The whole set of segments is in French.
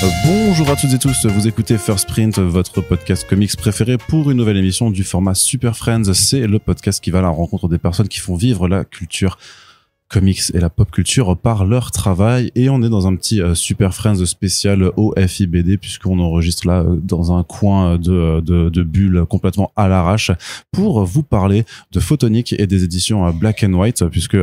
Bonjour à toutes et tous, vous écoutez First Print, votre podcast comics préféré pour une nouvelle émission du format Super Friends. C'est le podcast qui va à la rencontre des personnes qui font vivre la culture comics et la pop culture par leur travail, et on est dans un petit Super Friends spécial OFIBD puisqu'on enregistre là dans un coin de bulle complètement à l'arrache pour vous parler de Photonic et des éditions Black and White, puisque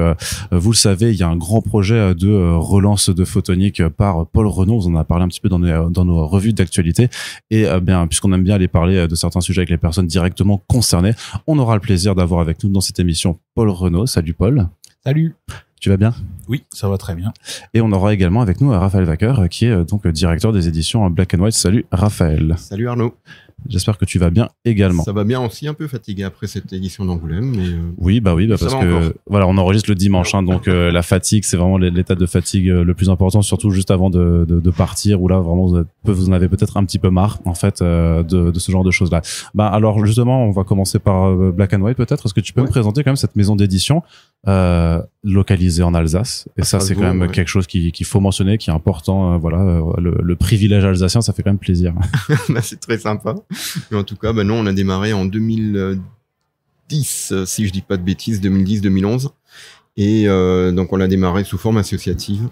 vous le savez, il y a un grand projet de relance de Photonic par Paul Renaud. On en a parlé un petit peu dans nos revues d'actualité, et bien puisqu'on aime bien aller parler de certains sujets avec les personnes directement concernées, on aura le plaisir d'avoir avec nous dans cette émission Paul Renaud. Salut Paul. Salut. Tu vas bien ? Oui, ça va très bien. Et on aura également avec nous Raphaël Wacker, qui est donc directeur des éditions Black and White. Salut Raphaël. Salut Arnaud. J'espère que tu vas bien également. Ça va bien aussi, un peu fatigué après cette édition d'Angoulême, mais oui, parce que encore. Voilà, on enregistre le dimanche, donc la fatigue, c'est vraiment l'état de fatigue le plus important, surtout juste avant de partir, où là vraiment vous en avez peut-être un petit peu marre en fait de ce genre de choses là. Alors justement, on va commencer par Black and White peut-être. Est-ce que tu peux me présenter quand même cette maison d'édition localisée en Alsace? Et ça, c'est quand même quelque chose qu'il faut mentionner, qui est important. Le privilège alsacien, ça fait quand même plaisir. C'est très sympa. Mais en tout cas, nous, on a démarré en 2010, si je dis pas de bêtises, 2010-2011. Et donc, on a démarré sous forme associative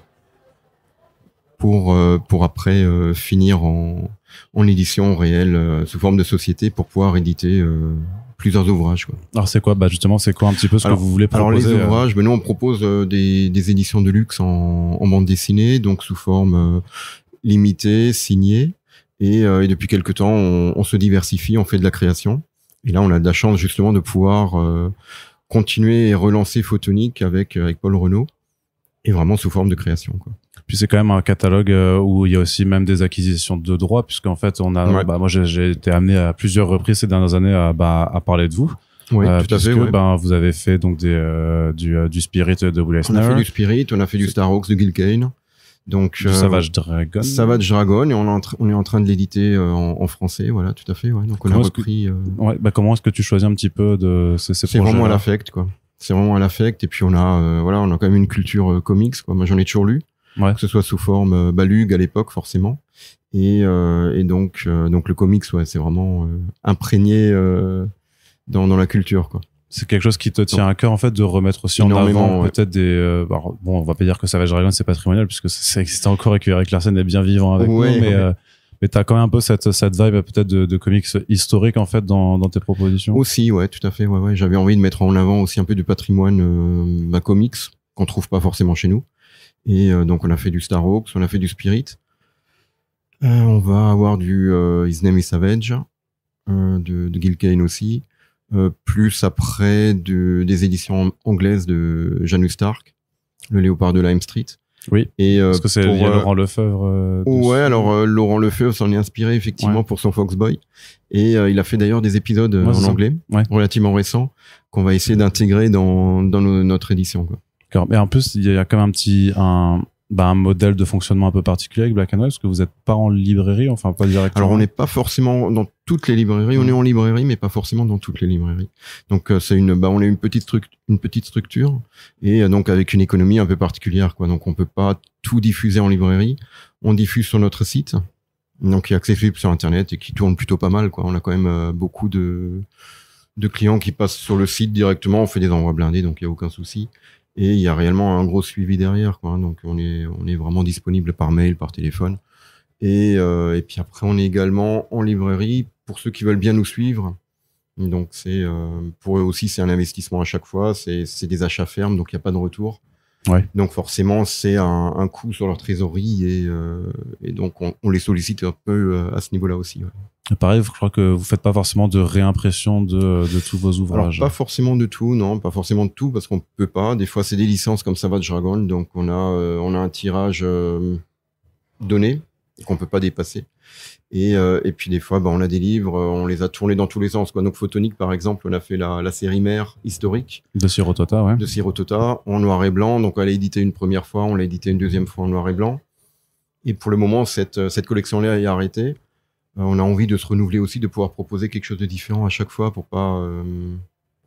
pour après finir en édition réelle sous forme de société pour pouvoir éditer plusieurs ouvrages, quoi. Alors c'est quoi justement, c'est quoi un petit peu ce que vous voulez proposer? Alors les ouvrages, nous on propose des éditions de luxe en bande dessinée, donc sous forme limitée, signée, et depuis quelque temps on se diversifie, on fait de la création, et là on a de la chance justement de pouvoir continuer et relancer Photonic avec Paul Renaud, et vraiment sous forme de création, quoi. Puis c'est quand même un catalogue où il y a aussi même des acquisitions de droits, puisqu'en fait on a, moi j'ai été amené à plusieurs reprises ces dernières années à parler de vous. Oui, tout à fait. Vous avez fait donc du Spirit de Will Eisner. On a fait du Spirit, on a fait du Star Hawks de Gil Kane. Donc du Savage Dragon. Savage Dragon, et on est en train de l'éditer en français, voilà, tout à fait. Ouais. Donc on a repris. Comment est-ce que tu choisis un petit peu de ces projets? C'est vraiment à l'affect, quoi. C'est vraiment à l'affect, et puis on a quand même une culture comics, quoi. Moi j'en ai toujours lu. Ouais. Que ce soit sous forme Balug à l'époque forcément, et donc le comics, c'est vraiment imprégné dans la culture, quoi. C'est quelque chose qui te tient à cœur en fait de remettre aussi en avant peut-être des on va pas dire que Savage Dragon c'est patrimonial puisque ça existait encore et que Eric Larsen est bien vivant avec nous, mais t'as quand même un peu cette vibe peut-être de comics historique en fait dans tes propositions. Aussi, tout à fait, j'avais envie de mettre en avant aussi un peu du patrimoine comics qu'on trouve pas forcément chez nous. Et donc on a fait du Star Hawks, on a fait du Spirit. On va avoir du His Name is Savage de Gil Kane aussi. Plus après des éditions anglaises de Janus Stark, Le Léopard de Lime Street. Oui. Et parce que il y a Laurent Lefebvre. Laurent Lefebvre s'en est inspiré effectivement pour son Foxboy, et il a fait d'ailleurs des épisodes en anglais relativement récents qu'on va essayer d'intégrer dans notre édition, quoi. Mais en plus, il y a quand même un modèle de fonctionnement un peu particulier avec Black and White, parce que vous n'êtes pas en librairie, enfin pas directement. Alors on n'est pas forcément dans toutes les librairies, on est en librairie, mais pas forcément dans toutes les librairies. Donc c'est on est une petite structure, et donc avec une économie un peu particulière, quoi. Donc on peut pas tout diffuser en librairie. On diffuse sur notre site, donc qui est accessible sur internet et qui tourne plutôt pas mal, quoi. On a quand même beaucoup de clients qui passent sur le site directement. On fait des envois blindés, donc il y a aucun souci. Et il y a réellement un gros suivi derrière, quoi. Donc on est vraiment disponible par mail, par téléphone. Et puis après on est également en librairie pour ceux qui veulent bien nous suivre. Donc c'est pour eux aussi, c'est un investissement à chaque fois, c'est des achats fermes, donc il y a pas de retour. Ouais. Donc forcément c'est un coût sur leur trésorerie, et donc on les sollicite un peu à ce niveau-là aussi. Ouais. Pareil, je crois que vous faites pas forcément de réimpression de tous vos ouvrages. Alors, pas forcément de tout, non, pas forcément de tout, parce qu'on peut pas. Des fois, c'est des licences comme Savage Dragon, donc on a un tirage donné qu'on peut pas dépasser. Et puis des fois, on a des livres, on les a tournés dans tous les sens, quoi. Donc Photonic, par exemple, on a fait la série mère historique de Ciro Tota, ouais. De Ciro Tota en noir et blanc. Donc on l'a édité une première fois, on l'a édité une deuxième fois en noir et blanc. Et pour le moment, cette collection-là est arrêtée. On a envie de se renouveler aussi, de pouvoir proposer quelque chose de différent à chaque fois pour pas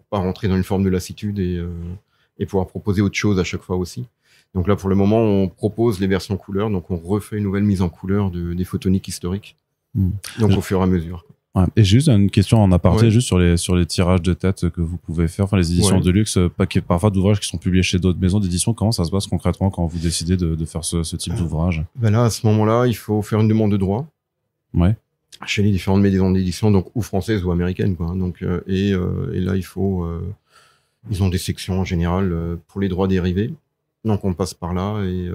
rentrer dans une forme de lassitude, et pouvoir proposer autre chose à chaque fois aussi. Donc là, pour le moment, on propose les versions couleurs, donc on refait une nouvelle mise en couleur des photoniques historiques. Donc au fur et à mesure. Ouais. Et juste une question en aparté, Ouais. juste sur les tirages de tête que vous pouvez faire, enfin les éditions Ouais. de luxe, parfois d'ouvrages qui sont publiés chez d'autres maisons d'édition. Comment ça se passe concrètement quand vous décidez de faire ce type d'ouvrage? Ben là, à ce moment-là, il faut faire une demande de droit. Ouais. Chez les différentes maisons d'édition, donc ou françaises ou américaines, quoi. Donc et là, il faut, ils ont des sections en général pour les droits dérivés. Donc on passe par là et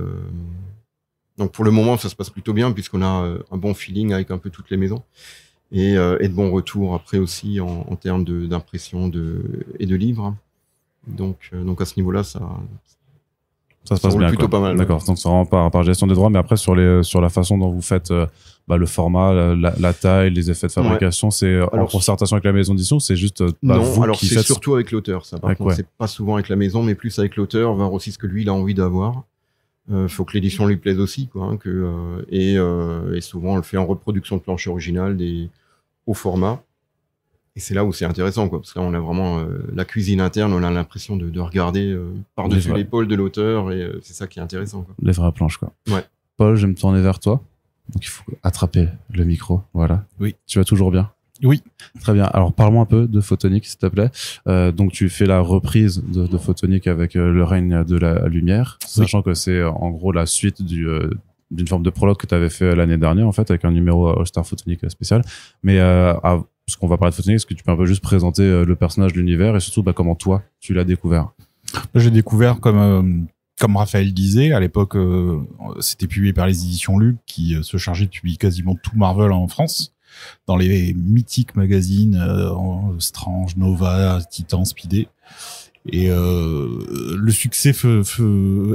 donc pour le moment, ça se passe plutôt bien puisqu'on a un bon feeling avec un peu toutes les maisons. Et de bons retours après aussi en termes d'impression et de livres. Donc à ce niveau-là, ça se passe bien, plutôt quoi. pas mal. D'accord. Ouais. Donc c'est vraiment par gestion des droits, mais après sur la façon dont vous faites le format, la taille, les effets de fabrication, c'est en concertation avec la maison d'édition, c'est juste non, vous alors qui c'est faites surtout avec l'auteur. Ça, par contre, ouais. c'est pas souvent avec la maison, mais plus avec l'auteur, voir aussi ce que lui il a envie d'avoir. Faut que l'édition lui plaise aussi, quoi. Hein, et souvent on le fait en reproduction de planche originale au format. Et c'est là où c'est intéressant, quoi, parce que là on a vraiment la cuisine interne, on a l'impression de regarder par-dessus l'épaule de l'auteur, et c'est ça qui est intéressant, quoi. Les vraies planches, quoi. Ouais. Paul, je vais me tourner vers toi. Donc il faut attraper le micro, voilà. Oui. Tu vas toujours bien? Oui. Très bien. Alors parle-moi un peu de Photonique, s'il te plaît. Donc tu fais la reprise de Photonique avec Le règne de la lumière, sachant que c'est en gros la suite d'une forme de prologue que tu avais fait l'année dernière, en fait, avec un numéro All-Star Photonique spécial. Mais parce qu'on va parler de Photonique, est-ce que tu peux un peu juste présenter le personnage de l'univers et surtout comment toi tu l'as découvert? J'ai découvert comme Raphaël disait, à l'époque, c'était publié par les éditions Luc qui se chargeaient de publier quasiment tout Marvel en France, dans les mythiques magazines Strange, Nova, Titan, Speedé. Et le succès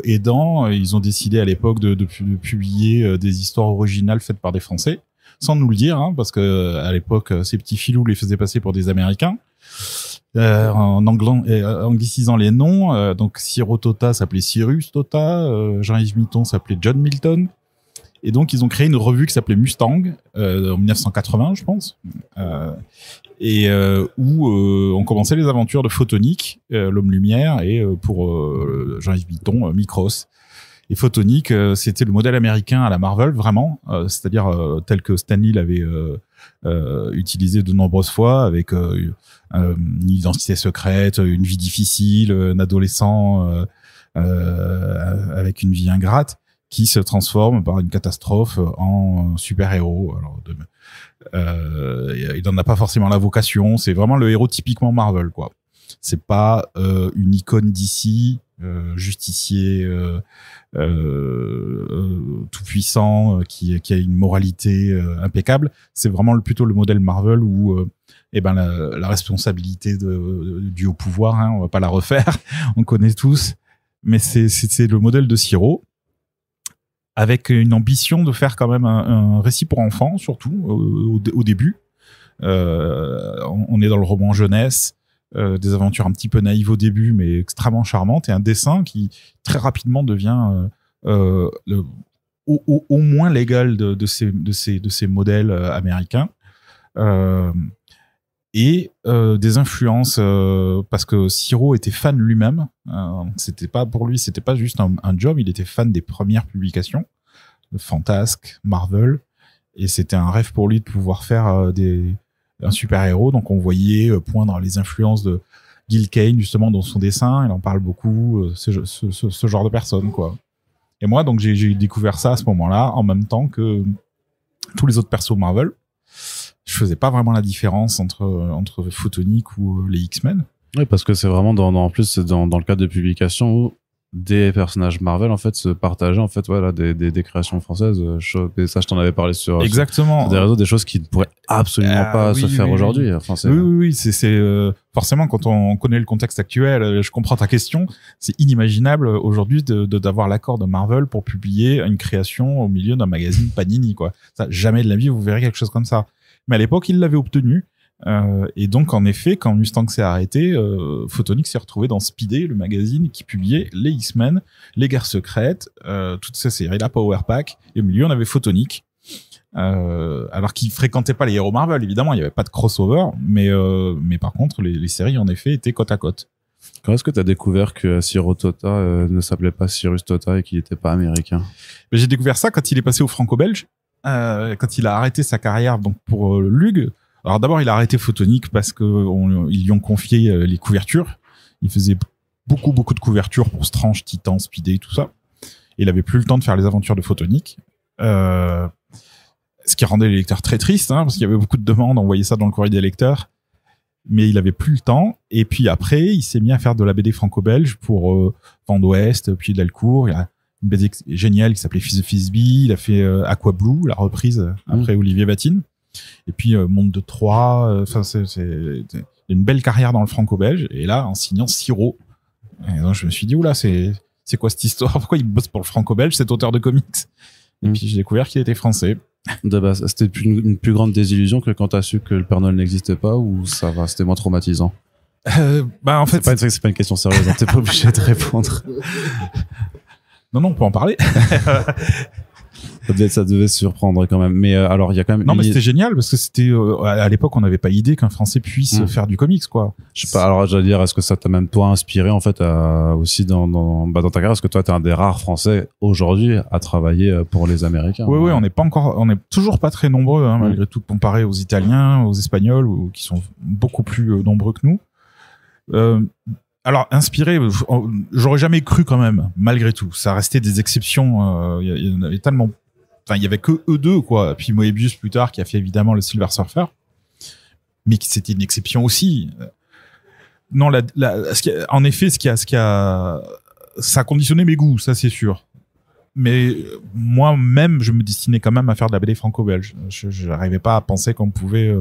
aidant, ils ont décidé à l'époque de publier des histoires originales faites par des Français, sans nous le dire, hein, parce que à l'époque, ces petits filous les faisaient passer pour des Américains. En anglicisant les noms, donc Ciro Tota s'appelait Cyrus Tota, Jean-Yves Mitton s'appelait John Milton, et donc ils ont créé une revue qui s'appelait Mustang en 1980, je pense, où on commençait les aventures de Photonique, l'homme lumière, et pour Jean-Yves Mitton, Micros. Et Photonique, c'était le modèle américain à la Marvel, vraiment, c'est-à-dire tel que Stan Lee l'avait utilisé de nombreuses fois, avec une identité secrète, une vie difficile, un adolescent avec une vie ingrate qui se transforme par une catastrophe en super-héros. Alors, il n'en a pas forcément la vocation, c'est vraiment le héros typiquement Marvel, quoi. C'est pas une icône d'ici, justicier tout puissant qui a une moralité impeccable. C'est vraiment plutôt le modèle Marvel où la responsabilité du haut pouvoir, hein, on va pas la refaire, on connaît tous, mais c'est le modèle de Ciro, avec une ambition de faire quand même un récit pour enfants, surtout au début. On est dans le roman jeunesse, des aventures un petit peu naïves au début, mais extrêmement charmantes, et un dessin qui très rapidement devient au moins l'égal de ces modèles américains. Et des influences parce que Ciro était fan lui-même, c'était pas pour lui, c'était pas juste un job, il était fan des premières publications de Fantasque, Marvel, et c'était un rêve pour lui de pouvoir faire un super-héros. Donc on voyait poindre les influences de Gil Kane justement dans son dessin, il en parle beaucoup, ce genre de personne, quoi. Et moi donc j'ai découvert ça à ce moment-là, en même temps que tous les autres persos Marvel. Je faisais pas vraiment la différence entre Photonique ou les X-Men. Oui, parce que c'est vraiment en plus c'est dans le cadre de publication où des personnages Marvel en fait se partageaient en fait voilà des créations françaises. Et ça je t'en avais parlé sur exactement des réseaux, des choses qui ne pourraient absolument pas se faire aujourd'hui. Enfin, oui, c'est forcément quand on connaît le contexte actuel, je comprends ta question. C'est inimaginable aujourd'hui d'avoir l'accord de Marvel pour publier une création au milieu d'un magazine Panini, quoi. Ça, jamais de la vie vous verrez quelque chose comme ça. Mais à l'époque, il l'avait obtenu. Et donc, en effet, quand Mustang s'est arrêté, Photonique s'est retrouvé dans Speedé, le magazine qui publiait les X-Men, les Guerres secrètes, toutes ces séries, la Power Pack. Et au milieu, on avait Photonique. Alors qu'il fréquentait pas les héros Marvel, évidemment, il y avait pas de crossover, mais par contre, les séries, en effet, étaient côte à côte. Quand est-ce que tu as découvert que Ciro Tota ne s'appelait pas Cyrus Tota et qu'il n'était pas américain? Mais j'ai découvert ça quand il est passé au franco-belge, quand il a arrêté sa carrière donc pour Lug. Alors d'abord, il a arrêté Photonique parce que ils lui ont confié les couvertures. Il faisait beaucoup de couvertures pour Strange, Titan, Speedé, tout ça. Et il avait plus le temps de faire les aventures de Photonique. Ce qui rendait les lecteurs très tristes, parce qu'il y avait beaucoup de demandes, on voyait ça dans le courrier des lecteurs. Mais il avait plus le temps. Et puis après, il s'est mis à faire de la BD franco-belge pour Vent d'Ouest, puis Delcourt. Il a une BD géniale qui s'appelait Fils de Fisby. Il a fait Aqua Blue, la reprise après Olivier Vatine. Et puis Monde de Troyes. Enfin, c'est une belle carrière dans le franco-belge. Et là, en signant Ciro. Et donc, je me suis dit, oula, c'est quoi cette histoire? Pourquoi il bosse pour le franco-belge, cet auteur de comics? Et puis j'ai découvert qu'il était français. De base, c'était une plus grande désillusion que quand t'as su que le Père Noël n'existait pas, ou ça va, c'était moins traumatisant? En fait, c'est pas une question sérieuse, t'es pas obligé de répondre. Non, on peut en parler. Ça devait se surprendre quand même. Mais alors, il y a quand même. Non, mais c'était génial parce que c'était à l'époque, on n'avait pas idée qu'un Français puisse faire du comics, quoi. Je sais pas. Alors, j'allais dire, est-ce que ça t'a même toi inspiré en fait aussi dans ta carrière? Est-ce que toi, t'es un des rares Français aujourd'hui à travailler pour les Américains? Oui, on n'est toujours pas très nombreux, malgré tout, comparé aux Italiens, aux Espagnols, qui sont beaucoup plus nombreux que nous. Alors, inspiré, j'aurais jamais cru quand même, malgré tout. Ça restait des exceptions. Il y en avait tellement. Enfin, il y avait que eux deux, quoi. Puis Moebius plus tard, qui a fait évidemment le Silver Surfer, mais c'était une exception aussi. Non, en effet, ça a conditionné mes goûts, ça c'est sûr. Mais moi-même, je me destinais quand même à faire de la BD franco-belge. Je n'arrivais pas à penser qu'on pouvait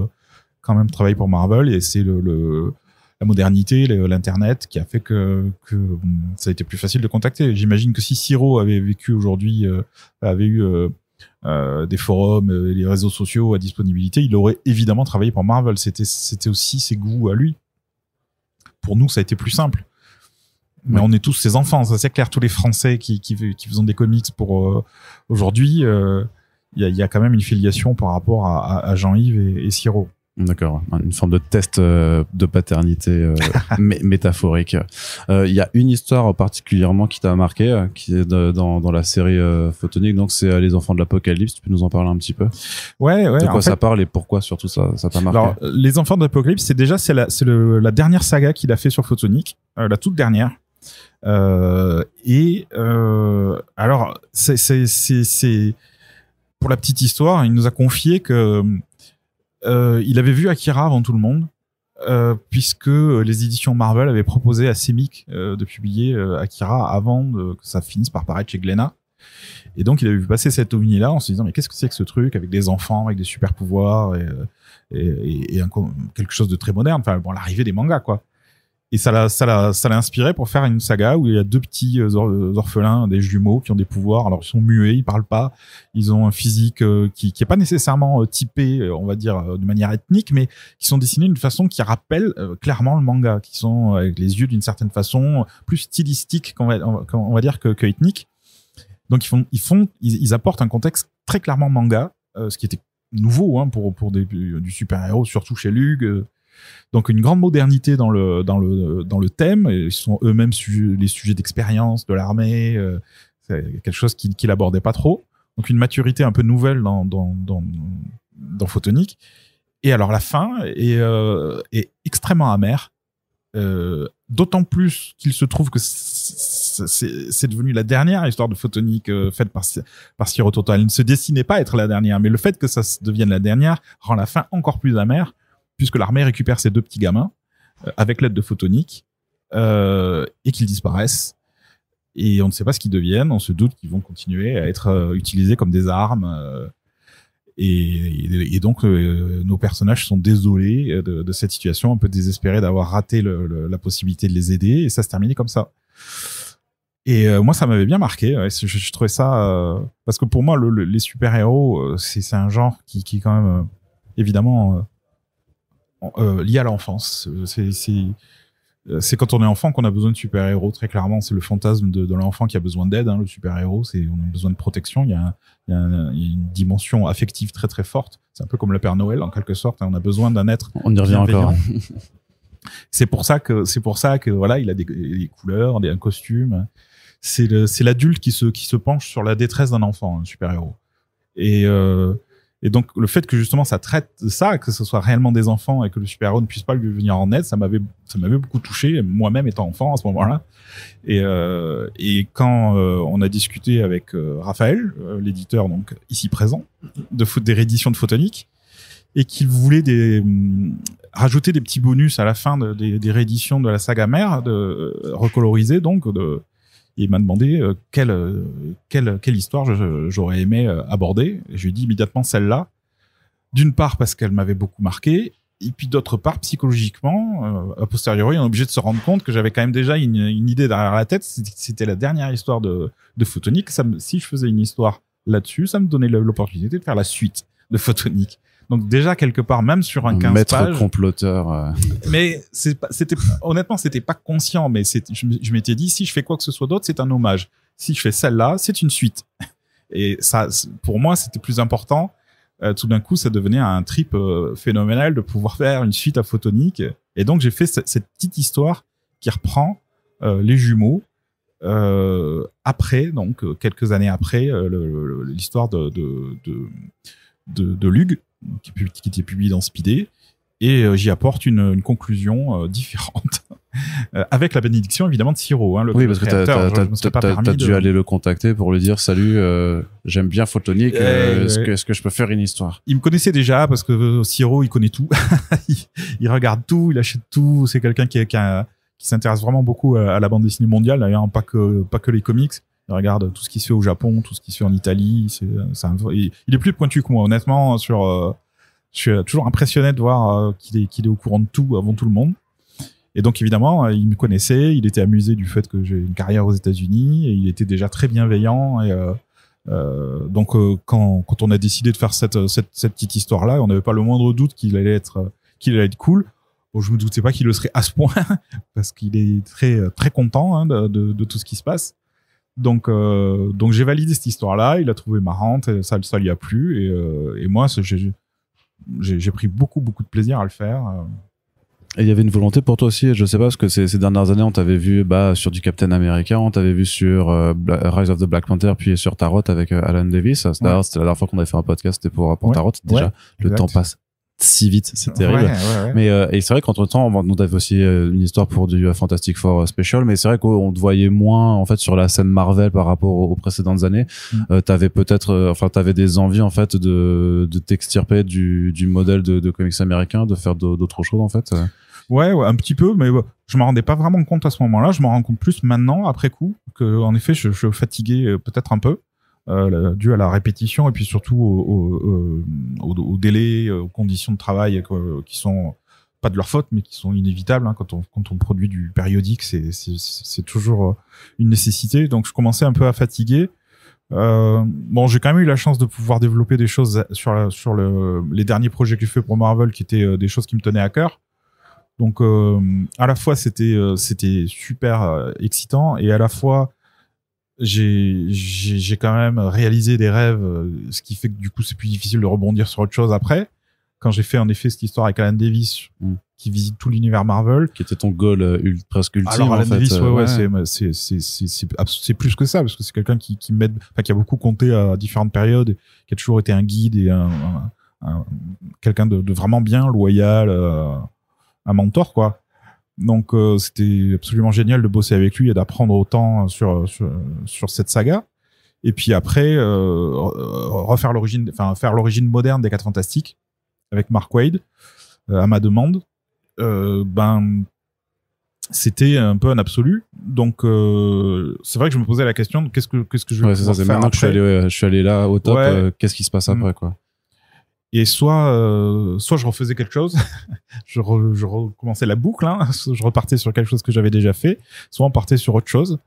quand même travailler pour Marvel, et c'est la modernité, l'internet qui a fait que ça a été plus facile de contacter. J'imagine que si Ciro avait vécu aujourd'hui, avait eu des forums, les réseaux sociaux à disponibilité, il aurait évidemment travaillé pour Marvel. C'était aussi ses goûts à lui. Pour nous, ça a été plus simple. Mais on est tous ses enfants, ça c'est clair. Tous les Français qui faisons des comics pour aujourd'hui, il y a quand même une filiation par rapport à Jean-Yves et Ciro. D'accord, une forme de test de paternité métaphorique. Il y a une histoire particulièrement qui t'a marqué, qui est dans la série Photonique, donc c'est Les Enfants de l'Apocalypse. Tu peux nous en parler un petit peu? Ouais. De quoi ça parle et pourquoi surtout ça t'a marqué? Alors, Les Enfants de l'Apocalypse, c'est la dernière saga qu'il a fait sur Photonique, la toute dernière. Alors, c'est pour la petite histoire, il nous a confié que il avait vu Akira avant tout le monde, puisque les éditions Marvel avaient proposé à Semic de publier Akira avant que ça finisse par paraître chez Glénat. Et donc il avait vu passer cette ovni-là en se disant mais qu'est-ce que c'est que ce truc avec des enfants, avec des super pouvoirs et quelque chose de très moderne. Enfin bon, l'arrivée des mangas, quoi. Et ça l'a inspiré pour faire une saga où il y a deux petits orphelins, des jumeaux qui ont des pouvoirs. Alors ils sont muets, ils parlent pas, ils ont un physique qui est pas nécessairement typé, on va dire de manière ethnique, mais qui sont dessinés d'une façon qui rappelle clairement le manga, qui sont avec les yeux d'une certaine façon plus stylistique qu'on va dire que ethnique. Donc ils apportent un contexte très clairement manga, ce qui était nouveau pour du super-héros, surtout chez Lug. Donc une grande modernité dans le thème. Ils sont eux-mêmes les sujets d'expérience de l'armée. C'est quelque chose qu'il abordait pas trop. Donc une maturité un peu nouvelle dans Photonique. Et alors la fin est extrêmement amère. D'autant plus qu'il se trouve que c'est devenu la dernière histoire de Photonique faite par Ciro Tota. Elle ne se destinait pas à être la dernière, mais le fait que ça devienne la dernière rend la fin encore plus amère, puisque l'armée récupère ces deux petits gamins avec l'aide de Photonique et qu'ils disparaissent. Et on ne sait pas ce qu'ils deviennent. On se doute qu'ils vont continuer à être utilisés comme des armes. Et donc, nos personnages sont désolés de cette situation, un peu désespérés d'avoir raté la possibilité de les aider. Et ça se terminait comme ça. Et moi, ça m'avait bien marqué. Ouais, je trouvais ça... parce que pour moi, les super-héros, c'est un genre qui est quand même, évidemment... lié à l'enfance. C'est quand on est enfant qu'on a besoin de super-héros, très clairement. C'est le fantasme de l'enfant qui a besoin d'aide, le super-héros. On a besoin de protection. Il y a une dimension affective très très forte. C'est un peu comme le Père Noël en quelque sorte. On a besoin d'un être. On y revient encore. C'est pour ça que voilà, il a des couleurs, un costume. C'est l'adulte qui se penche sur la détresse d'un enfant, un super-héros. Et donc le fait que justement ça traite de ça, que ce soit réellement des enfants et que le super-héros ne puisse pas lui venir en aide, ça m'avait beaucoup touché, moi-même étant enfant à ce moment-là. Et quand on a discuté avec Raphaël, l'éditeur donc ici présent, des rééditions de Photonique, et qu'il voulait rajouter des petits bonus à la fin des rééditions de la saga mère, recolorisées donc, il m'a demandé quelle histoire j'aurais aimé aborder. Et je lui ai dit immédiatement celle-là. D'une part parce qu'elle m'avait beaucoup marqué, et puis d'autre part psychologiquement, a posteriori, on est obligé de se rendre compte que j'avais quand même déjà une idée derrière la tête. C'était la dernière histoire de Photonique. Si je faisais une histoire là-dessus, ça me donnait l'opportunité de faire la suite de Photonique. Donc déjà quelque part, même sur un 15 maître pages, comploteur. mais honnêtement, c'était pas conscient, mais je m'étais dit si je fais quoi que ce soit d'autre, c'est un hommage. Si je fais celle-là, c'est une suite. Et ça, pour moi, c'était plus important. Tout d'un coup, ça devenait un trip phénoménal de pouvoir faire une suite à Photonique. Et donc j'ai fait cette petite histoire qui reprend les jumeaux. Après, donc quelques années après, l'histoire de Lug, qui était publié dans Speedé, et j'y apporte une conclusion différente avec la bénédiction évidemment de Siro, le oui, parce que t'as dû aller le contacter pour lui dire salut, j'aime bien Photonique, est-ce que je peux faire une histoire? Il me connaissait déjà parce que Siro il connaît tout. il regarde tout, il achète tout, c'est quelqu'un qui s'intéresse vraiment beaucoup à la bande dessinée mondiale, d'ailleurs pas que les comics. Il regarde tout ce qui se fait au Japon, tout ce qui se fait en Italie. Il est plus pointu que moi, honnêtement. Je suis toujours impressionné de voir qu'il est au courant de tout avant tout le monde. Et donc évidemment, il me connaissait, il était amusé du fait que j'ai une carrière aux États-Unis, et il était déjà très bienveillant. Et donc quand on a décidé de faire cette petite histoire-là, on n'avait pas le moindre doute qu'il allait être cool. Bon, je me doutais pas qu'il le serait à ce point, parce qu'il est très très content de tout ce qui se passe. Donc j'ai validé cette histoire-là, il l'a trouvé marrante, et ça lui a plu, et moi j'ai pris beaucoup de plaisir à le faire. Et il y avait une volonté pour toi aussi, je sais pas, parce que ces dernières années on t'avait vu sur du Captain America, on t'avait vu sur Rise of the Black Panther, puis sur Tarot avec Alan Davis. C'était la dernière fois qu'on avait fait un podcast, c'était pour Tarot. Déjà, le temps passe si vite, c'est terrible. Ouais. Mais et c'est vrai qu'entre temps, on avait aussi une histoire pour du Fantastic Four Special, mais c'est vrai qu'on te voyait moins en fait sur la scène Marvel par rapport aux précédentes années. T'avais peut-être, t'avais des envies en fait de t'extirper du modèle de comics américain, de faire d'autres choses en fait. Ouais, un petit peu, mais je m'en rendais pas vraiment compte à ce moment-là. Je m'en rends compte plus maintenant, après coup, que en effet, je fatiguais peut-être un peu. Dû à la répétition, et puis surtout au délai, aux conditions de travail qui sont pas de leur faute, mais qui sont inévitables. Quand on produit du périodique, c'est toujours une nécessité. Donc je commençais un peu à fatiguer. Bon, j'ai quand même eu la chance de pouvoir développer des choses sur les derniers projets que j'ai fait pour Marvel, qui étaient des choses qui me tenaient à cœur. Donc à la fois c'était super excitant, et à la fois j'ai quand même réalisé des rêves, ce qui fait que du coup c'est plus difficile de rebondir sur autre chose après. Quand j'ai fait en effet cette histoire avec Alan Davis, qui visite tout l'univers Marvel, qui était ton goal presque ultime. Alors Alan en fait, Davis, c'est plus que ça, parce que c'est quelqu'un qui m'aide, qui a beaucoup compté à différentes périodes, qui a toujours été un guide et quelqu'un de vraiment bien, loyal, un mentor quoi. Donc c'était absolument génial de bosser avec lui et d'apprendre autant sur cette saga. Et puis après faire l'origine moderne des 4 Fantastiques avec Mark Waid à ma demande. C'était un peu un absolu. Donc c'est vrai que je me posais la question de qu'est-ce que je vais pouvoir faire maintenant après. que je suis allé là au top, qu'est-ce qui se passe après quoi. Et soit je refaisais quelque chose, je recommençais la boucle, je repartais sur quelque chose que j'avais déjà fait, soit on partait sur autre chose.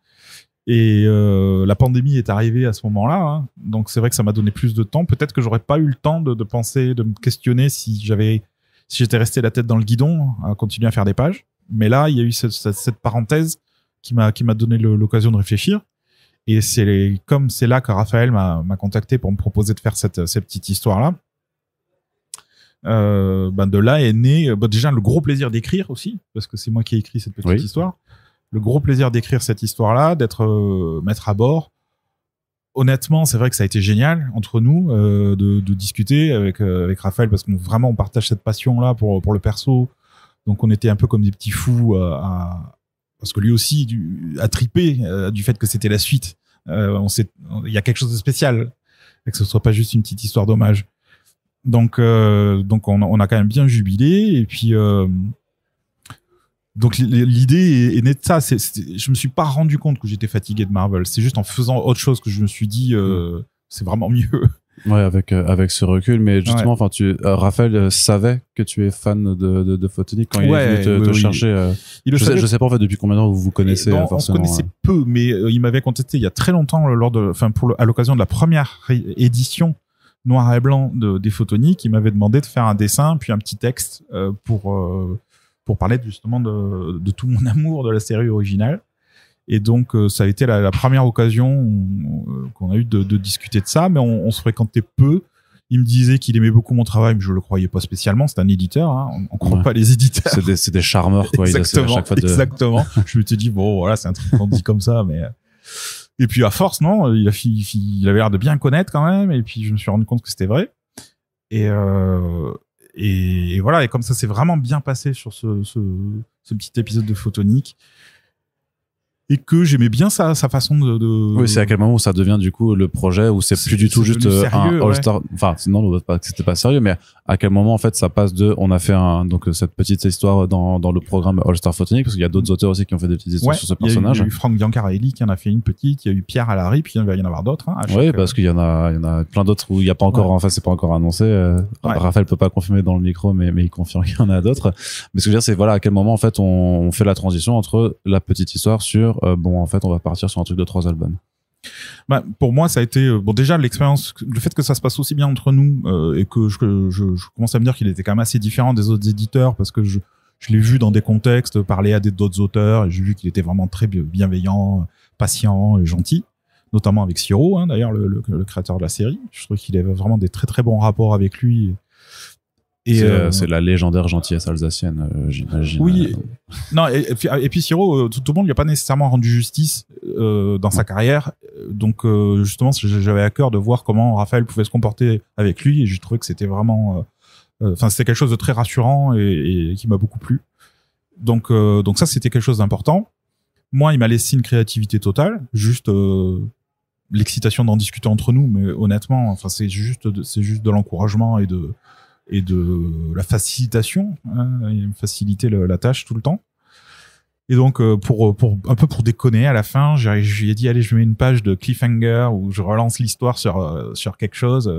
Et la pandémie est arrivée à ce moment-là, donc c'est vrai que ça m'a donné plus de temps. Peut-être que j'aurais pas eu le temps de penser, de me questionner si j'étais resté la tête dans le guidon à continuer à faire des pages. Mais là, il y a eu cette parenthèse qui m'a donné l'occasion de réfléchir. Et c'est là que Raphaël m'a contacté pour me proposer de faire cette petite histoire-là. De là est né déjà le gros plaisir d'écrire aussi, parce que c'est moi qui ai écrit cette petite histoire. Le gros plaisir d'écrire cette histoire-là, d'être maître à bord. Honnêtement, c'est vrai que ça a été génial entre nous de discuter avec Raphaël, parce qu'on vraiment on partage cette passion-là pour le perso. Donc on était un peu comme des petits fous parce que lui aussi a tripé du fait que c'était la suite. Il y a quelque chose de spécial et que ce soit pas juste une petite histoire d'hommage. Donc on a quand même bien jubilé, et puis donc l'idée est née de ça. Je me suis pas rendu compte que j'étais fatigué de Marvel. C'est juste en faisant autre chose que je me suis dit c'est vraiment mieux. Ouais, avec ce recul, mais justement, enfin, Raphaël savait que tu es fan de Photonique quand il est venu te chercher. Je sais pas en fait depuis combien de temps vous vous connaissez. On se connaissait peu, mais il m'avait contacté il y a très longtemps à l'occasion de la première édition noir et blanc des Photoniques. Il m'avait demandé de faire un dessin puis un petit texte pour parler justement de tout mon amour de la série originale. Et donc, ça a été la première occasion qu'on a eu de discuter de ça, mais on se fréquentait peu. Il me disait qu'il aimait beaucoup mon travail, mais je le croyais pas spécialement. C'est un éditeur, hein. On croit pas les éditeurs. C'est des charmeurs, quoi. Exactement. Je me suis dit, bon, voilà, c'est un truc qu'on dit comme ça, mais... Et puis, à force, non, il avait l'air de bien connaître quand même, et puis je me suis rendu compte que c'était vrai. Et voilà, et comme ça s'est vraiment bien passé sur ce petit épisode de Photonique. Et que j'aimais bien sa façon de... Oui, c'est à quel moment où ça devient du coup le projet, où c'est plus du tout juste sérieux, un All-Star... Enfin, non, c'était pas sérieux, mais à quel moment en fait ça passe on a fait donc cette petite histoire dans le programme All-Star Photonique, parce qu'il y a d'autres auteurs aussi qui ont fait des petites histoires sur ce personnage. Il y a eu Frank Biancarelli qui en a fait une petite, il y a eu Pierre Allary, puis il va y en avoir d'autres. Hein, oui, parce qu'il y en a plein d'autres où il y a pas encore, enfin c'est pas encore annoncé. Raphaël peut pas confirmer dans le micro, mais il confirme qu'il y en a d'autres. Mais ce que je veux dire, c'est voilà à quel moment en fait on fait la transition entre la petite histoire sur en fait on va partir sur un truc de 3 albums. Pour moi ça a été déjà l'expérience, le fait que ça se passe aussi bien entre nous et que je commence à me dire qu'il était quand même assez différent des autres éditeurs, parce que je l'ai vu dans des contextes parler à d'autres auteurs, et j'ai vu qu'il était vraiment très bienveillant, patient et gentil, notamment avec Siro, hein, d'ailleurs le créateur de la série. Je trouve qu'il avait vraiment des très très bons rapports avec lui. Et c'est la légendaire gentillesse alsacienne, j'imagine. Oui. Non, et puis Siro, tout le monde lui a pas nécessairement rendu justice dans sa carrière. Donc justement, j'avais à cœur de voir comment Raphaël pouvait se comporter avec lui, et j'ai trouvé que c'était vraiment, c'était quelque chose de très rassurant et qui m'a beaucoup plu. Donc ça, c'était quelque chose d'important. Moi, il m'a laissé une créativité totale, juste l'excitation d'en discuter entre nous, mais honnêtement, enfin c'est juste de l'encouragement et de la facilitation, hein, faciliter la tâche tout le temps. Et donc pour un peu pour déconner, à la fin, je lui ai dit allez, je mets une page de cliffhanger où je relance l'histoire sur quelque chose,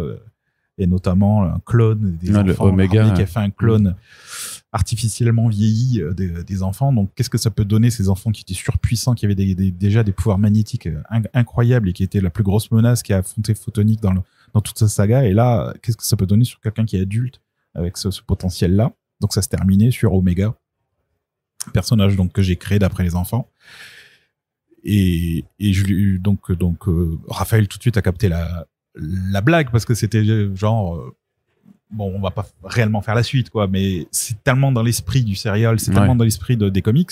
et notamment un clone des enfants, Omega, qui a fait un clone artificiellement vieilli des enfants. Donc qu'est-ce que ça peut donner, ces enfants qui étaient surpuissants, qui avaient déjà des pouvoirs magnétiques incroyables, et qui étaient la plus grosse menace qui a affronté Photonique dans toute sa saga. Et là, qu'est-ce que ça peut donner sur quelqu'un qui est adulte avec ce potentiel-là? Donc ça se terminait sur Omega, personnage donc que j'ai créé d'après les enfants. Et Raphaël tout de suite a capté la blague, parce que c'était genre on va pas réellement faire la suite, quoi, mais c'est tellement dans l'esprit du serial, c'est tellement dans l'esprit des comics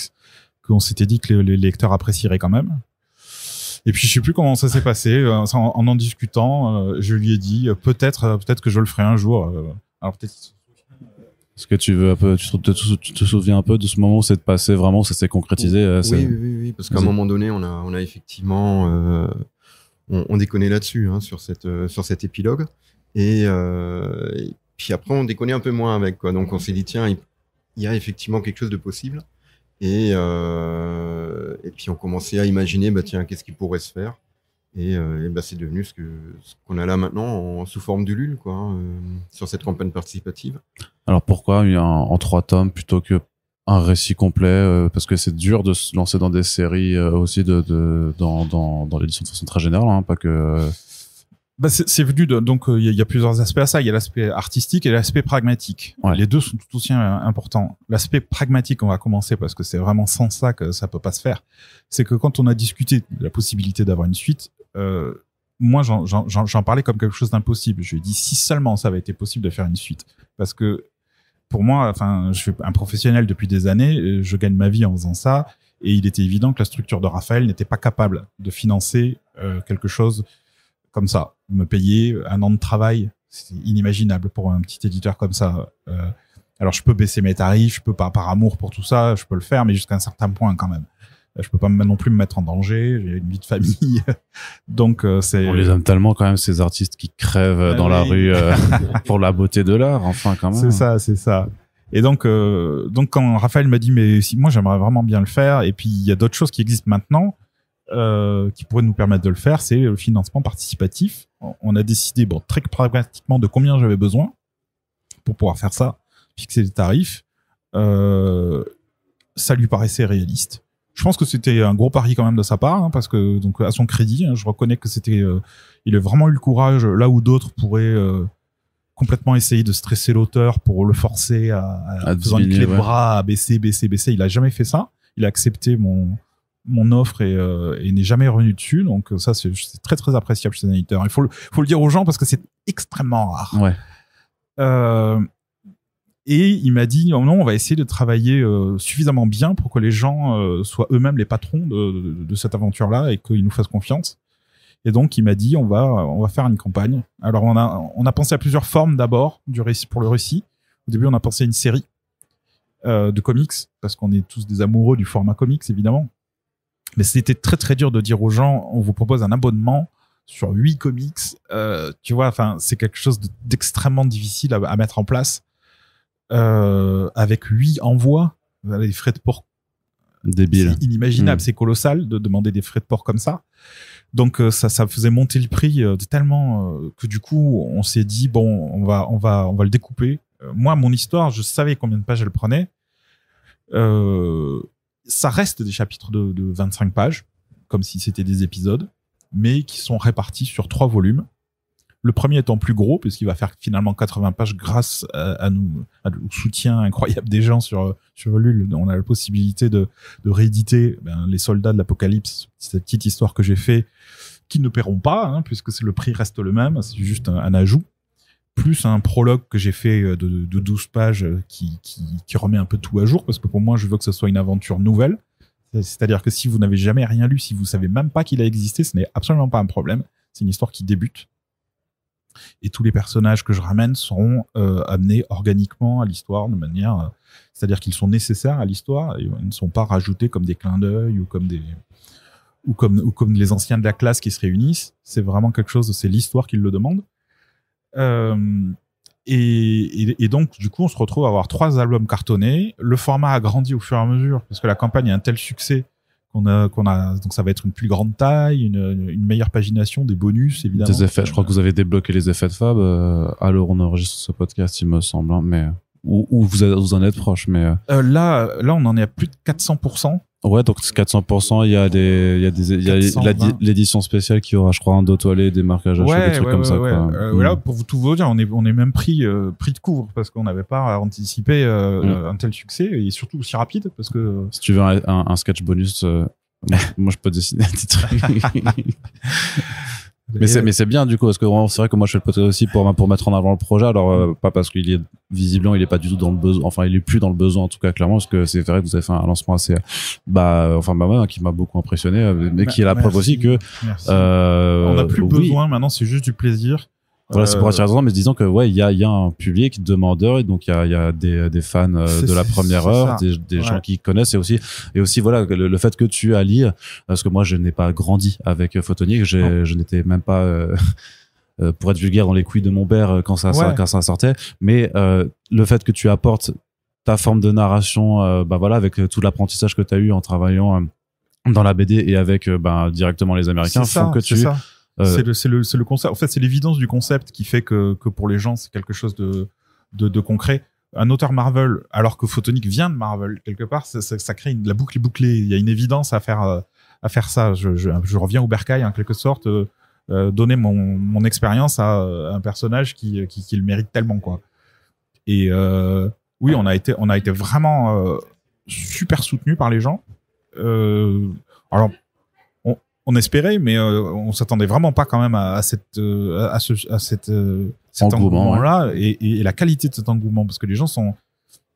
qu'on s'était dit que les lecteurs apprécieraient quand même. Et puis je sais plus comment ça s'est passé, en discutant, je lui ai dit peut-être que je le ferai un jour. Alors peut-être. Est-ce que tu veux un peu, tu te souviens un peu de ce moment où c'est passé vraiment, où ça s'est concrétisé? Oui, parce qu'à un moment donné, on a effectivement, on déconnait là-dessus, hein, sur cet épilogue, et puis après on déconnait un peu moins avec, quoi. Donc on s'est dit tiens, il y a effectivement quelque chose de possible, et puis on commençait à imaginer tiens, qu'est-ce qui pourrait se faire. Et c'est devenu ce qu'on a là maintenant sous forme d'Ulule, quoi, hein, sur cette campagne participative. Alors pourquoi en 3 tomes plutôt que un récit complet, parce que c'est dur de se lancer dans des séries aussi dans l'édition de façon très générale, hein, pas que. C'est venu donc il y a plusieurs aspects à ça. Il y a l'aspect artistique et l'aspect pragmatique. Ouais. Les deux sont tout aussi importants. L'aspect pragmatique, on va commencer parce que c'est vraiment sans ça que ça peut pas se faire. C'est que quand on a discuté de la possibilité d'avoir une suite, moi j'en parlais comme quelque chose d'impossible. Je lui ai dit si seulement ça avait été possible de faire une suite, parce que pour moi, enfin, je suis un professionnel depuis des années, je gagne ma vie en faisant ça, et il était évident que la structure de Raphaël n'était pas capable de financer quelque chose comme ça. Me payer un an de travail, c'est inimaginable pour un petit éditeur comme ça. Alors je peux baisser mes tarifs, je peux pas, par amour pour tout ça, je peux le faire, mais jusqu'à un certain point quand même. Je peux pas non plus me mettre en danger, j'ai une vie de famille. Donc c'est... On les aime tellement quand même, ces artistes qui crèvent dans la rue pour la beauté de l'art, enfin quand même. C'est ça. Et donc quand Raphaël m'a dit mais si moi j'aimerais vraiment bien le faire, et puis il y a d'autres choses qui existent maintenant qui pourraient nous permettre de le faire, c'est le financement participatif. On a décidé très pragmatiquement de combien j'avais besoin pour pouvoir faire ça, fixer les tarifs. Ça lui paraissait réaliste. Je pense que c'était un gros pari quand même de sa part, parce que donc à son crédit, je reconnais que c'était, il a vraiment eu le courage là où d'autres pourraient complètement essayer de stresser l'auteur pour le forcer à faisant une clé de bras, à baisser. Il a jamais fait ça. Il a accepté mon offre et n'est jamais revenu dessus. Donc ça c'est très très appréciable chez un éditeur. Il faut le dire aux gens parce que c'est extrêmement rare. Ouais. Et il m'a dit non, on va essayer de travailler suffisamment bien pour que les gens soient eux-mêmes les patrons de cette aventure-là et qu'ils nous fassent confiance. Et donc il m'a dit on va faire une campagne. Alors on a pensé à plusieurs formes d'abord du récit pour le récit. Au début on a pensé à une série de comics parce qu'on est tous des amoureux du format comics évidemment. Mais c'était très très dur de dire aux gens on vous propose un abonnement sur 8 comics. Tu vois, enfin c'est quelque chose d'extrêmement difficile à mettre en place. Avec 8 envois, les frais de port débile, c'est inimaginable, c'est colossal de demander des frais de port comme ça. Donc ça faisait monter le prix tellement que du coup on s'est dit bon on va le découper. Moi mon histoire, je savais combien de pages elle prenait. Ça reste des chapitres de 25 pages, comme si c'était des épisodes, mais qui sont répartis sur 3 volumes. Le premier étant plus gros, puisqu'il va faire finalement 80 pages grâce au soutien incroyable des gens sur Ulule. On a la possibilité de rééditer les Soldats de l'Apocalypse, cette petite histoire que j'ai fait, qui ne paieront pas, puisque le prix reste le même, c'est juste un ajout. Plus un prologue que j'ai fait de 12 pages qui remet un peu tout à jour, parce que pour moi, je veux que ce soit une aventure nouvelle. C'est-à-dire que si vous n'avez jamais rien lu, si vous savez même pas qu'il a existé, ce n'est absolument pas un problème. C'est une histoire qui débute. Et tous les personnages que je ramène seront amenés organiquement à l'histoire de manière, c'est-à-dire qu'ils sont nécessaires à l'histoire et ils ne sont pas rajoutés comme des clins d'œil ou comme les anciens de la classe qui se réunissent. C'est vraiment quelque chose, c'est l'histoire qui le demande. Et donc du coup on se retrouve à avoir 3 albums cartonnés. Le format a grandi au fur et à mesure parce que la campagne a un tel succès qu'on a donc ça va être une plus grande taille, une meilleure pagination, des bonus évidemment. Des effets, je crois que vous avez débloqué les effets de Fab alors on enregistre ce podcast il me semble, mais ou vous en êtes proche, mais là on en est à plus de 400%. Ouais, donc 400%, il y a l'édition spéciale qui aura, je crois, un dos toilé, des marquages, des trucs comme ça. Là, pour tout vous dire, on est même pris de court parce qu'on n'avait pas anticipé un tel succès et surtout aussi rapide parce que. Si tu veux un sketch bonus, moi je peux dessiner un titre. Mais c'est bien du coup parce que c'est vrai que moi je fais le podcast aussi pour mettre en avant le projet, alors pas parce qu'il est visiblement il est pas du tout dans le besoin, enfin il est plus dans le besoin en tout cas clairement, parce que c'est vrai que vous avez fait un lancement assez qui m'a beaucoup impressionné, mais qui est la preuve aussi que on n'a plus besoin maintenant, c'est juste du plaisir. Voilà, c'est pour attirer les gens, mais disons que il y a un public demandeur, et donc il y a des fans de la première heure, des gens qui connaissent, et aussi voilà le fait que tu allies, parce que moi je n'ai pas grandi avec Photonique, je n'étais même pas pour être vulgaire dans les couilles de mon père quand ça sortait, mais le fait que tu apportes ta forme de narration avec tout l'apprentissage que tu as eu en travaillant dans la BD et avec directement les Américains font que tu c'est le concept. En fait, c'est l'évidence du concept qui fait que pour les gens, c'est quelque chose de concret. Un auteur Marvel, alors que Photonique vient de Marvel, quelque part, ça crée la boucle est bouclée. Il y a une évidence à faire ça. Je reviens au bercail, en quelque sorte, donner mon expérience à un personnage qui le mérite tellement, quoi. Et oui, on a été vraiment super soutenu par les gens. Alors, on espérait, mais on s'attendait vraiment pas quand même à cette cet Engouement, engouement-là et la qualité de cet engouement, parce que les gens sont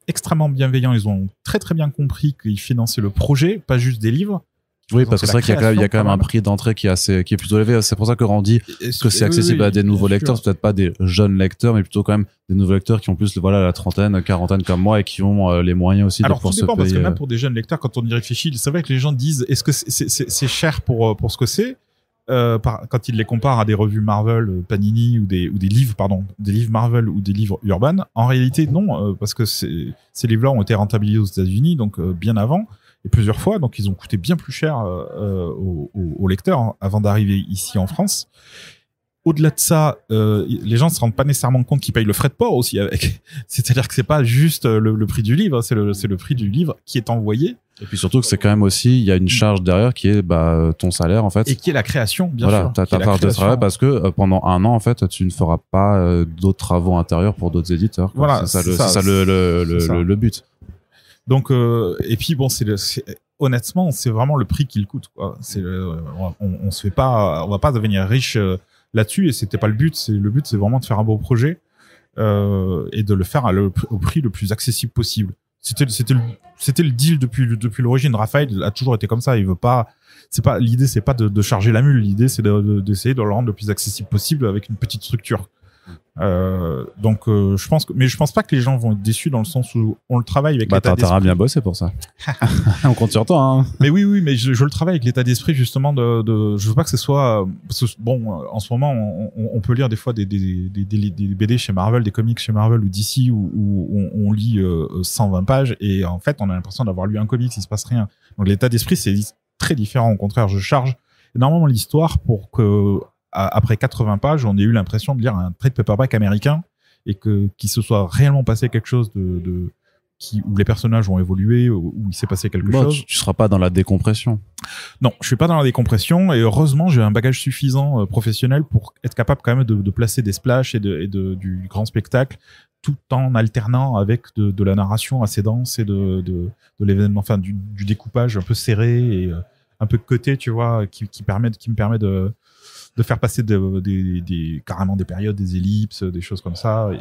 extrêmement bienveillants. Ils ont très très bien compris qu'ils finançaient le projet, pas juste des livres. Oui, parce que c'est vrai qu'il y a quand même un prix d'entrée qui est plutôt élevé. C'est pour ça que Randy, que c'est accessible à des nouveaux lecteurs, c'est peut-être pas des jeunes lecteurs, mais plutôt quand même des nouveaux lecteurs qui ont plus, voilà, la trentaine, quarantaine comme moi et qui ont les moyens aussi de pouvoir se payer. Alors, tout dépend, parce que même pour des jeunes lecteurs, quand on y réfléchit, c'est vrai que les gens disent, est-ce que c'est cher pour ce que c'est? Quand ils les comparent à des revues Marvel, Panini ou des livres Marvel ou des livres Urban, en réalité non, parce que ces livres-là ont été rentabilisés aux États-Unis, donc bien avant et plusieurs fois, donc ils ont coûté bien plus cher aux lecteurs hein, avant d'arriver ici en France. Au-delà de ça, les gens se rendent pas nécessairement compte qu'ils payent le frais de port aussi avec. C'est-à-dire que c'est pas juste le prix du livre, c'est le prix du livre qui est envoyé. Et puis surtout que c'est quand même aussi, il y a une charge derrière qui est ton salaire en fait. Et qui est la création, bien sûr. Voilà, t'as ta part de travail parce que pendant un an en fait, tu ne feras pas d'autres travaux intérieurs pour d'autres éditeurs. Quoi. Voilà, c'est ça le but. Donc et puis bon, honnêtement, c'est vraiment le prix qu'il coûte. Quoi. On se fait pas, on va pas devenir riche là-dessus et c'était pas le but. Le but, c'est vraiment de faire un beau projet et de le faire au prix le plus accessible possible. C'était le deal depuis l'origine. Raphaël a toujours été comme ça. Il veut pas. L'idée, c'est pas de charger la mule. L'idée, c'est d'essayer de le rendre le plus accessible possible avec une petite structure. Donc je pense pas que les gens vont être déçus dans le sens où on le travaille avec l'état d'esprit. T'auras bien bossé pour ça. On compte sur toi. Hein. Mais oui, mais je le travaille avec l'état d'esprit justement je veux pas que ce soit parce que, bon en ce moment on peut lire des fois des BD chez Marvel, des comics chez Marvel ou DC où on lit 120 pages et en fait on a l'impression d'avoir lu un comics, il se passe rien. Donc l'état d'esprit c'est très différent. Au contraire, je charge énormément l'histoire pour que après 80 pages, on a eu l'impression de lire un trade paperback américain et qu'il se soit réellement passé quelque chose où les personnages ont évolué, où il s'est passé quelque chose. Tu seras pas dans la décompression. Non, je suis pas dans la décompression et heureusement, j'ai un bagage suffisant professionnel pour être capable quand même de placer des splashs et du grand spectacle tout en alternant avec de la narration assez dense et de l'événement, enfin du découpage un peu serré et un peu coté, tu vois, qui me permet de faire passer carrément des périodes, des ellipses, des choses comme ça.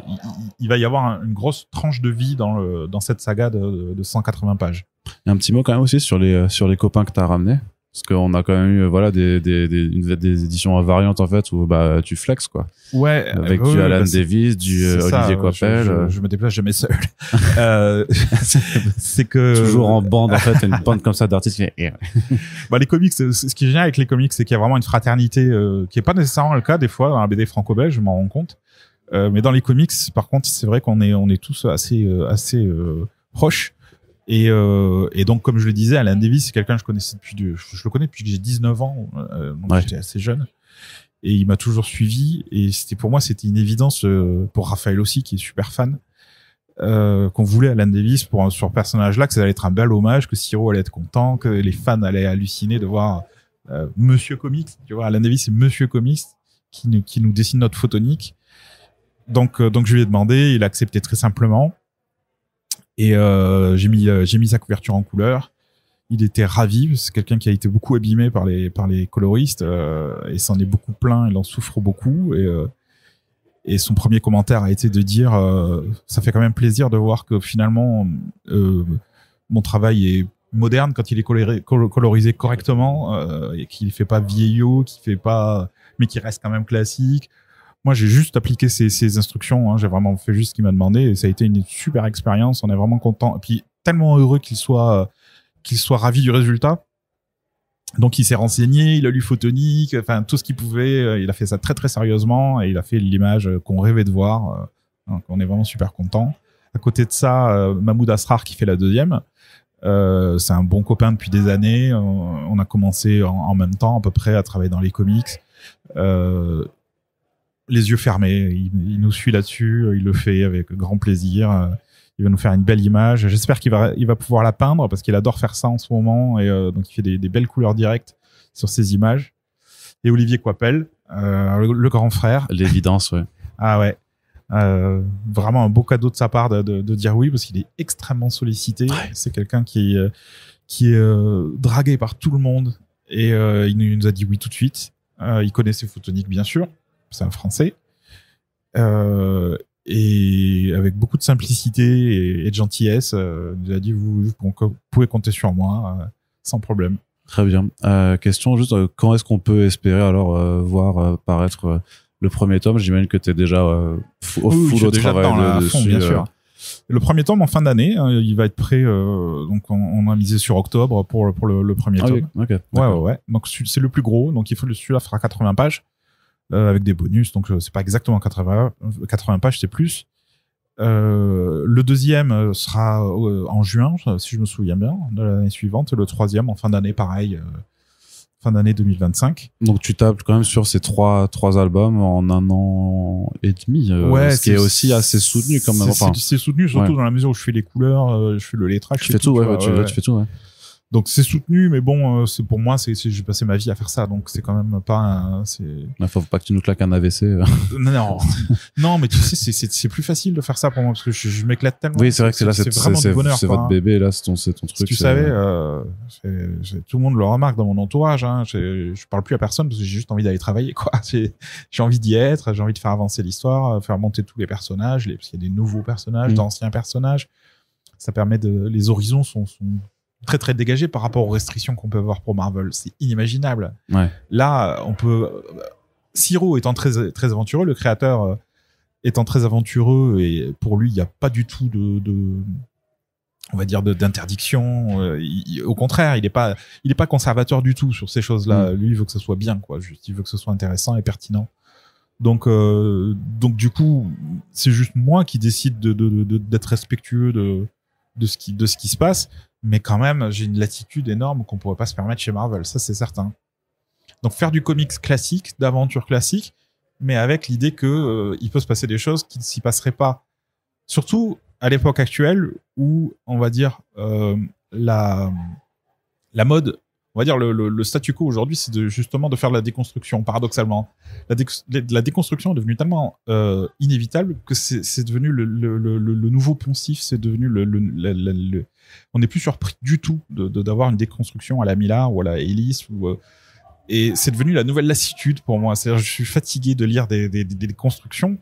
Il va y avoir une grosse tranche de vie dans cette saga de 180 pages. Il y a un petit mot quand même aussi sur les copains que tu as ramenés. Parce qu'on a quand même eu voilà des éditions variantes en fait où tu flexes quoi. Ouais. Avec du Alan Davis, du Olivier Coipel. Je me déplace jamais seul. C'est que toujours en bande en fait, une bande comme ça d'artistes. Les comics, ce qui est génial avec les comics, c'est qu'il y a vraiment une fraternité qui est pas nécessairement le cas des fois dans la BD franco-belge, je m'en rends compte. Mais dans les comics, par contre, c'est vrai qu'on est tous assez proches. Et donc, comme je le disais, Alan Davis, c'est quelqu'un que je connaissais je le connais depuis que j'ai 19 ans, donc ouais. J'étais assez jeune. Et il m'a toujours suivi. Et pour moi, c'était une évidence, pour Raphaël aussi, qui est super fan, qu'on voulait Alan Davis sur ce personnage-là, que ça allait être un bel hommage, que Siro allait être content, que les fans allaient halluciner de voir, Monsieur Comics. Tu vois, Alan Davis, c'est Monsieur Comics qui nous dessine notre photonique. Donc je lui ai demandé, il a accepté très simplement. Et j'ai mis sa couverture en couleur. Il était ravi. C'est quelqu'un qui a été beaucoup abîmé par les coloristes et s'en est beaucoup plaint. Il en souffre beaucoup. Et son premier commentaire a été de dire ça fait quand même plaisir de voir que finalement mon travail est moderne quand il est colorisé correctement et qu'il fait pas vieillot, mais qui reste quand même classique. Moi, j'ai juste appliqué ces instructions. Hein. J'ai vraiment fait juste ce qu'il m'a demandé et ça a été une super expérience. On est vraiment content. Et puis, tellement heureux qu'il soit ravi du résultat. Donc, il s'est renseigné, il a lu Photonique, enfin, tout ce qu'il pouvait. Il a fait ça très, très sérieusement et il a fait l'image qu'on rêvait de voir. Donc, on est vraiment super content. À côté de ça, Mahmoud Asrar qui fait la deuxième. C'est un bon copain depuis des années. On a commencé en même temps, à peu près, à travailler dans les comics. Les yeux fermés, il nous suit là-dessus, il le fait avec grand plaisir. Il va nous faire une belle image. J'espère qu'il va pouvoir la peindre parce qu'il adore faire ça en ce moment et donc il fait des belles couleurs directes sur ses images. Et Olivier Coipel, le grand frère. L'évidence, ouais. Ah ouais. Vraiment un beau cadeau de sa part de dire oui parce qu'il est extrêmement sollicité. Ouais. C'est quelqu'un qui est dragué par tout le monde et il nous a dit oui tout de suite. Il connaissait Photonique bien sûr. C'est un Français. Et avec beaucoup de simplicité et de gentillesse, il a dit vous pouvez compter sur moi sans problème. Très bien. Question juste, quand est-ce qu'on peut espérer alors voir paraître le premier tome? J'imagine que tu es déjà full au travail dessus. Bien sûr. Le premier tome en fin d'année, il va être prêt. Donc on a misé sur octobre pour le premier tome. Oui, okay, ouais. Donc c'est le plus gros. Donc celui-là fera 80 pages avec des bonus. Donc c'est pas exactement 80 pages, c'est plus. Le deuxième sera en juin, si je me souviens bien, de l'année suivante. Et le troisième en fin d'année, pareil, fin d'année 2025. Donc tu tapes quand même sur ces trois albums en 1 an et demi, ce qui est aussi assez soutenu quand même. C'est soutenu surtout dans la mesure où je fais les couleurs, je fais le lettrage. Tu fais tout, tu fais tout, ouais. Donc c'est soutenu, mais bon, c'est pour moi, j'ai passé ma vie à faire ça, donc c'est quand même pas. Faut pas que tu nous claques un AVC. Non, mais tu sais, c'est plus facile de faire ça pour moi parce que je m'éclate tellement. Oui, c'est vrai que c'est vraiment du bonheur. C'est votre bébé là, c'est ton truc. Si tu savais, tout le monde le remarque dans mon entourage. Hein, je parle plus à personne parce que j'ai juste envie d'aller travailler, quoi. J'ai envie d'y être, j'ai envie de faire avancer l'histoire, faire monter tous les personnages, parce qu'il y a des nouveaux personnages, d'anciens personnages. Ça permet les horizons sont très très dégagé par rapport aux restrictions qu'on peut avoir pour Marvel. C'est inimaginable. Ouais. Là, Siro étant très très aventureux, le créateur étant très aventureux, et pour lui, il n'y a pas du tout on va dire d'interdiction. Au contraire, il est pas conservateur du tout sur ces choses-là. Lui, il veut que ça soit bien, quoi. Il veut que ce soit intéressant et pertinent. Donc du coup, c'est juste moi qui décide d'être respectueux de ce qui se passe. Mais quand même, j'ai une latitude énorme qu'on pourrait pas se permettre chez Marvel, ça c'est certain. Donc faire du comics classique, d'aventure classique, mais avec l'idée que il peut se passer des choses qui ne s'y passeraient pas. Surtout à l'époque actuelle où, on va dire, la mode, on va dire le statu quo aujourd'hui, c'est justement de faire de la déconstruction. Paradoxalement, la déconstruction est devenue tellement inévitable que c'est devenu le nouveau poncif. C'est devenu on n'est plus surpris du tout d'avoir une déconstruction à la Millar ou à la Ellis et c'est devenu la nouvelle lassitude pour moi. C'est-à-dire, je suis fatigué de lire des déconstructions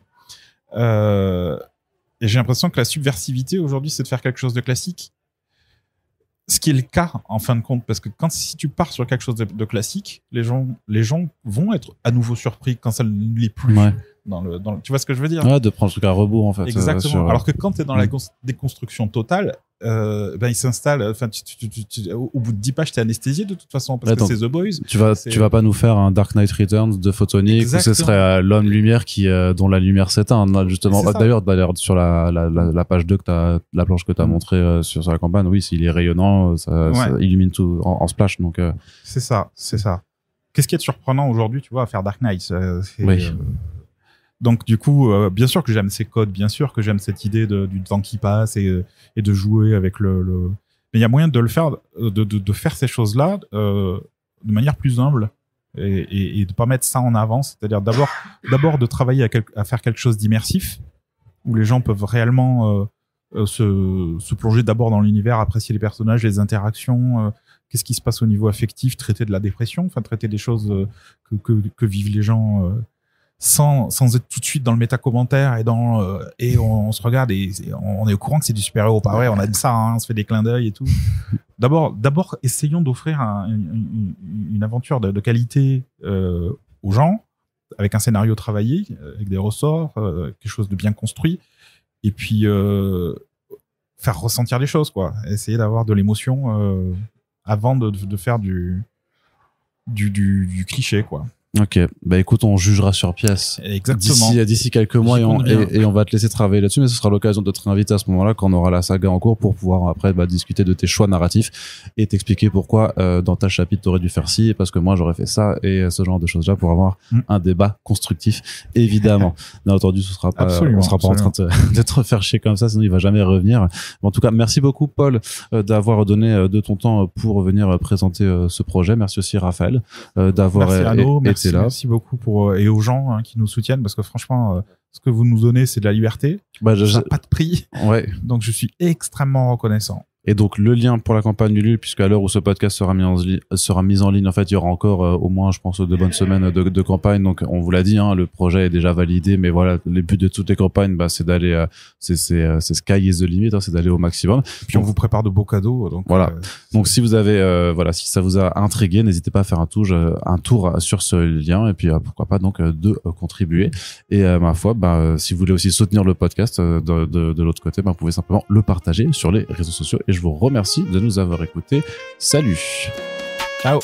et j'ai l'impression que la subversivité aujourd'hui, c'est de faire quelque chose de classique. Ce qui est le cas en fin de compte, parce que si tu pars sur quelque chose de classique, les gens vont être à nouveau surpris quand ça ne l'est plus. Ouais. Tu vois ce que je veux dire? Ouais, de prendre le truc à rebours en fait. Exactement. Alors que quand tu es dans la déconstruction totale, il s'installe. Enfin, au bout de 10 pages, t'es anesthésié de toute façon parce que c'est The Boys. Tu vas pas nous faire un Dark Knight Returns de Photonic où ce serait l'homme lumière dont la lumière s'éteint. Justement, d'ailleurs sur la page 2 la planche que t'as montrée sur la campagne, oui, s'il est rayonnant, ça illumine tout en splash. Donc c'est ça. Qu'est-ce qui est surprenant aujourd'hui, tu vois, à faire Dark Knight? Oui. Donc du coup, bien sûr que j'aime ces codes, bien sûr que j'aime cette idée du temps qui passe et de jouer avec le. Mais il y a moyen de le faire, de faire ces choses-là de manière plus humble et de pas mettre ça en avant. C'est-à-dire d'abord de travailler à faire quelque chose d'immersif où les gens peuvent réellement se plonger d'abord dans l'univers, apprécier les personnages, les interactions. Qu'est-ce qui se passe au niveau affectif, traiter de la dépression, enfin traiter des choses que vivent les gens. Sans être tout de suite dans le méta-commentaire et on se regarde et on est au courant que c'est du super-héros, pas vrai, on aime ça, hein, on se fait des clins d'œil et tout. D'abord, essayons d'offrir une aventure de qualité aux gens, avec un scénario travaillé, avec des ressorts, quelque chose de bien construit, et puis faire ressentir les choses, quoi. Essayer d'avoir de l'émotion avant de faire du cliché, quoi. Ok, bah écoute, on jugera sur pièce. Exactement. D'ici quelques mois et on va te laisser travailler là-dessus, mais ce sera l'occasion de te réinviter à ce moment-là quand on aura la saga en cours pour pouvoir après discuter de tes choix narratifs et t'expliquer pourquoi dans ta chapitre t'aurais dû faire ci et parce que moi j'aurais fait ça et ce genre de choses-là pour avoir un débat constructif, évidemment. Bien entendu, on sera pas en train de te faire chier comme ça, sinon il va jamais revenir. Mais en tout cas, merci beaucoup Paul d'avoir donné de ton temps pour venir présenter ce projet. Merci aussi Raphaël d'avoir été là. Merci beaucoup et aux gens qui nous soutiennent parce que franchement, ce que vous nous donnez, c'est de la liberté. Ça n'a pas de prix. Ouais. Donc je suis extrêmement reconnaissant. Et donc le lien pour la campagne Ulule, puisque à l'heure où ce podcast sera mis en ligne, en fait, il y aura encore au moins, je pense, 2 bonnes semaines de campagne. Donc on vous l'a dit, hein, le projet est déjà validé, mais voilà, les buts de toutes les campagnes, bah, c'est d'aller, c'est sky is the limit, hein, c'est d'aller au maximum. Puis on vous prépare de beaux cadeaux. Donc voilà. Donc si vous avez, voilà, si ça vous a intrigué, n'hésitez pas à faire un tour sur ce lien et puis pourquoi pas donc de contribuer. Et ma foi, bah, si vous voulez aussi soutenir le podcast de l'autre côté, bah, vous pouvez simplement le partager sur les réseaux sociaux. Et je vous remercie de nous avoir écoutés. Salut. Ciao.